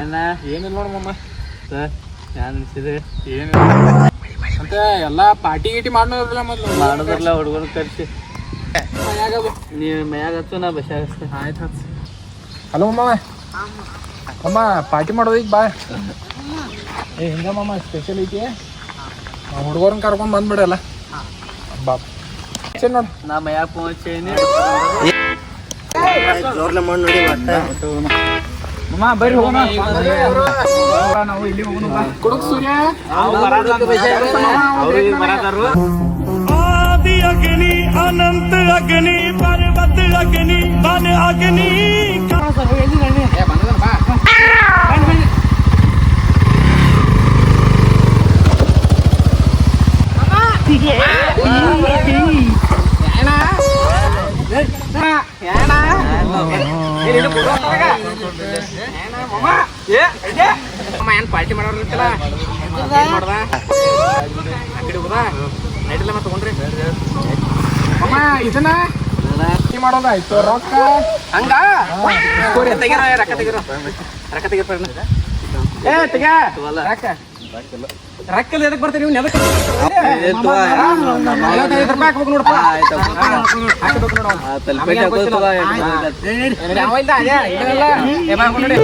ಏನಿಲ್ಲ ನೋಡಮ್ಮ ಏನಿಲ್ಲ ಅಂತ ಎಲ್ಲ ಪಾರ್ಟಿ ಗೀಟಿ ಮಾಡೋದಿಲ್ಲ ಮೊದಲು ಮಾಡೋದ್ರಲ್ಲ ಹುಡುಗರು ಕರ್ಸಿ ನೀವು ಮನ್ಯಾಗ ಹಚ್ಚು ನಾ ಬಸ್ ಹಚ್ತೆ. ಆಯ್ತು ಹಚ್ಚ. ಹಲೋ ಅಮ್ಮ ಅಮ್ಮ ಪಾರ್ಟಿ ಮಾಡೋದು ಈಗ ಬಾ. ಹಿಂಗಮ್ಮ ಸ್ಪೆಷಲ್ ಐತಿ ಹುಡುಗರನ್ನ ಕರ್ಕೊಂಡು ಬಂದ್ಬಿಡಲ್ಲ ಬಾ ನೋಡಿ. ನಾ ಮನ್ಯಾಗ ಪೋಚೇನಿ ಬರ್ರಿ ಹೋಗೋಣ ನಾವು ಇಲ್ಲಿ ಹೋಗೋಣ ಕುಡುಕ್ ಸೂರ್ಯ आदि अग्नि अनंत अग्नि पर्वत अग्नि वन अग्नि ಏನ್ ಪಾರ್ಟಿ ಮಾಡೋರ್ಲಿತ್ತಲ್ಲ ನೈಟೆಲ್ಲ ಮತ್ತೆ ತಗೊಂಡ್ರಿ ಅಮ್ಮ ಇದನ್ನ ಪಾರ್ಟಿ ಮಾಡೋದಾಯ್ತು ರೊಕ್ಕ ಹಂಗ ತೆಗಿರೋ ರೊಕ್ಕ ತೆಗಿರೋ ರೊಕ್ಕ ತೆಗಿರೋ ಏ ತೆಗ ರೊಕ್ಕ ರೊಕ್ಕಲ್ಲಿ ಎದಕ್ಕೆ ಬರ್ತೀರಿ ನೀವು ಎದಕ್ಕೆ ರೂಪಾಯಿ ಹಾಕ್ಬೇಕು ನೋಡಪ್ಪ ಹಾಕಬೇಕು ನೋಡಿ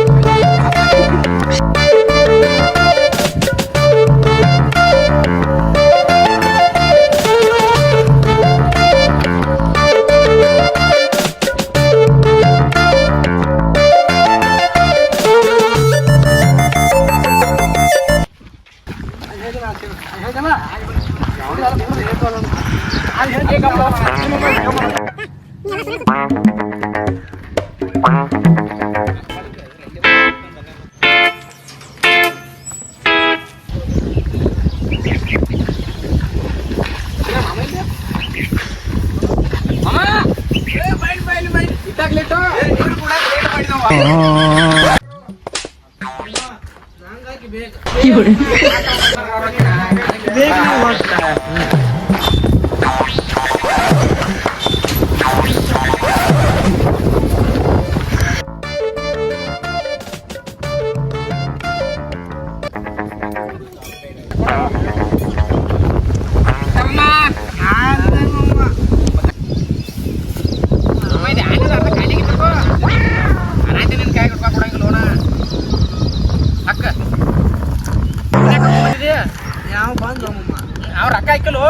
ಅವ್ರ ಅಕ್ಕ ಹಾಕಲು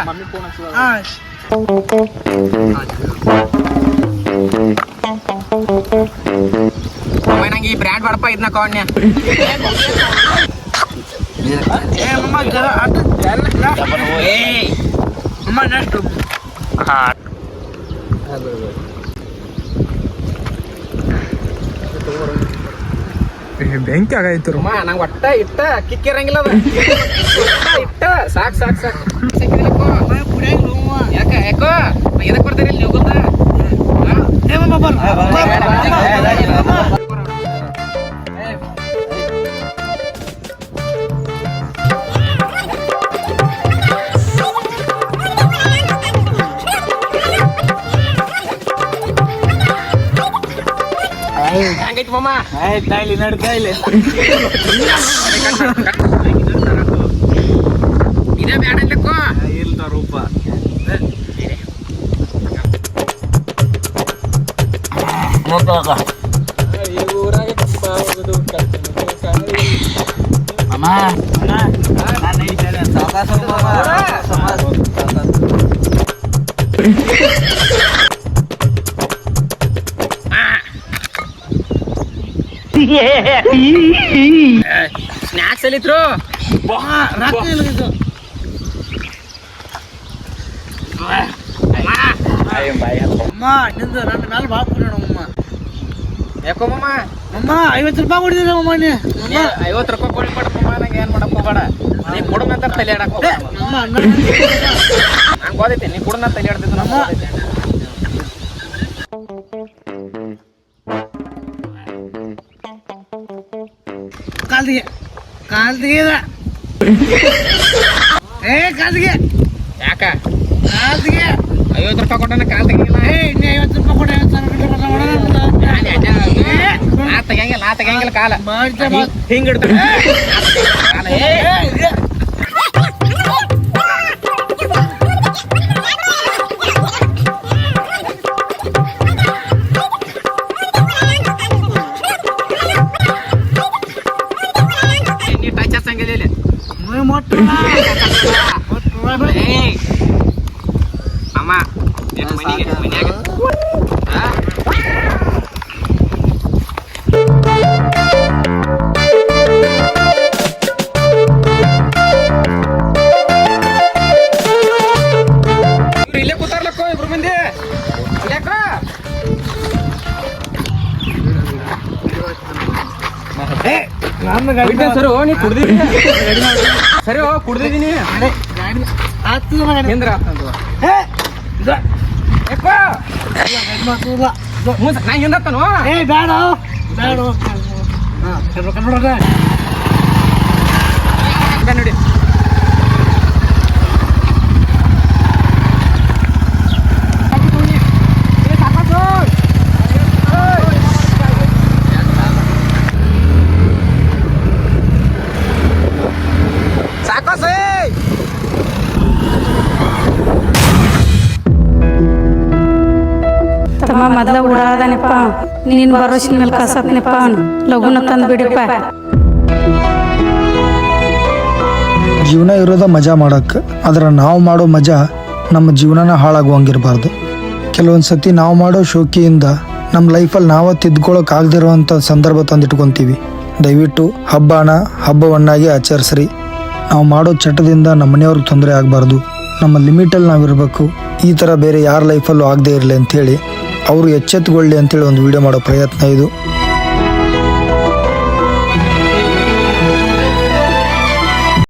ಮಮ್ಮಿ ಫೋನ್ ನಂಗೆ ಈ ಬ್ರ್ಯಾಂಡ್ ಬಡಪ ಇದನ್ನ ಕಾಣ್ಯ ಬೆಂಕಿ ಆಗೈತು ನಂಗೆ ಒಟ್ಟ ಇಟ್ಟ ಕಿಕ್ಕಿರಂಗಿಲ್ಲ ಇಟ್ಟ ಸಾಕು ಸಾಕು ಸಾಕು ಯಾಕ ಯಾಕೋ ಎದಕ್ ಬರ್ತೀರಿ ನೀವು ಗೊತ್ತಾ ಹೆಂಗೈತಿ ಮಾಮ ಆಯ್ತಾ ಇಲ್ಲಿ ನಡ್ತಾ ಇಲ್ಲಿ ಇದೇ ಬ್ಯಾಡ ಇಲ್ಲಕ್ಕೋ ಇಲ್ಲ ರೂಪ ಸ್ನಾಕ್ಸ್ ಎಲ್ಲಿದ್ರು ನನ್ನ ಮೇಲೆ ಬಾಪ್ರಮ್ಮ ಯಾಕೋ ಮಮ್ಮ ಅಮ್ಮ 50 ರೂಪಾಯಿ ಕೊಡಿದ್ರೆ ಮಮ್ಮ 50 ರೂಪಾಯಿ ಕೊಡಿ ಮಾಡಮ್ಮ ನಂಗೆ ಏನ್ ಮಾಡಕ್ ಹೋಗಬೇಡ ನೀ ಕೊಡ ನಂತರ ತಲೆ ಆಡಕ್ ನಂಗೆ ಓದೈತೆ ನೀ ಕೊಡ ನಾನು ತಲೆ ಆಡ್ತಿದ್ದು ನಮ್ಮ ಕಾಲ್ದಿಗೆ ಕಾಲ್ದಿಗೆ ಏ ಕಾಲ್ದಿಗೆ ಯಾಕ ಕಾಲ್ದಿಗೆ 50 ರೂಪಾಯಿ ಕೊಟ್ಟನ ಕಾಲ್ ತೆಗಿಲ್ಲ. 50 ರೂಪಾಯಿ ಕೊಡಿ, 50 ನಾ ತೆಗಿಯಂಗಿಲ್ಲ ಕಾಲ ಮಾಡ್ತೇವೆ. ಹಿಂಗ್ ಇಡ್ತಾನೆ ಕಾಲ. ನೀ ಟಚ್ ಹಚ್ಚಂಗಿಲ್ಲ ಇಲ್ಲಿ. ಏಯ್ ಅಮ್ಮ ನಿನ್ನ ಮನ್ಯಾಗ ಇಲ್ಲೇ ಕೂತಾರ್ಲಕ್ಕೋ ಇಬ್ರು ಮಂದಿ ಇಲ್ಲೇಕ ಸರಿ ನೀ ಕುಡ್ದಿದ್ದೀನಿ ಸರಿ ಕುಡ್ದಿದ್ದೀನಿ ನಿಂದ್ರ ನಾ ಹಿಂದತ್ತನು ನೋಡಿ ತಮ್ಮ ಮೊದ್ಲ ಓಡಾಡದನಪ್ಪ, ನೀನ್ ಭರೋಸಿನ ಮೇಲೆ ಕಸತ್ನಪ್ಪ, ಲಗುನ ತಂದು ಬಿಡಪ್ಪ. ಜೀವನ ಇರೋದ ಮಜಾ ಮಾಡಕ್ಕೆ, ಆದ್ರೆ ನಾವು ಮಾಡೋ ಮಜಾ ನಮ್ಮ ಜೀವನನ ಹಾಳಾಗುವಂಗಿರಬಾರ್ದು. ಕೆಲವೊಂದು ಸತಿ ನಾವು ಮಾಡೋ ಶೋಕಿಯಿಂದ ನಮ್ಮ ಲೈಫಲ್ಲಿ ನಾವು ತಿದ್ಕೊಳ್ಳೋಕೆ ಆಗದಿರೋವಂಥ ಸಂದರ್ಭ ತಂದಿಟ್ಕೊತೀವಿ. ದಯವಿಟ್ಟು ಹಬ್ಬವನ್ನಾಗಿ ಆಚರಿಸ್ರಿ. ನಾವು ಮಾಡೋ ಚಟದಿಂದ ನಮ್ಮ ಮನೆಯವ್ರಿಗೆ ತೊಂದರೆ ಆಗಬಾರ್ದು. ನಮ್ಮ ಲಿಮಿಟಲ್ಲಿ ನಾವಿರಬೇಕು. ಈ ಥರ ಬೇರೆ ಯಾರ ಲೈಫಲ್ಲೂ ಆಗದೇ ಇರಲಿ ಅಂಥೇಳಿ ಅವರು ಎಚ್ಚೆತ್ತುಕೊಳ್ಳಿ ಅಂತೇಳಿ ಒಂದು ವಿಡಿಯೋ ಮಾಡೋ ಪ್ರಯತ್ನ ಇದು.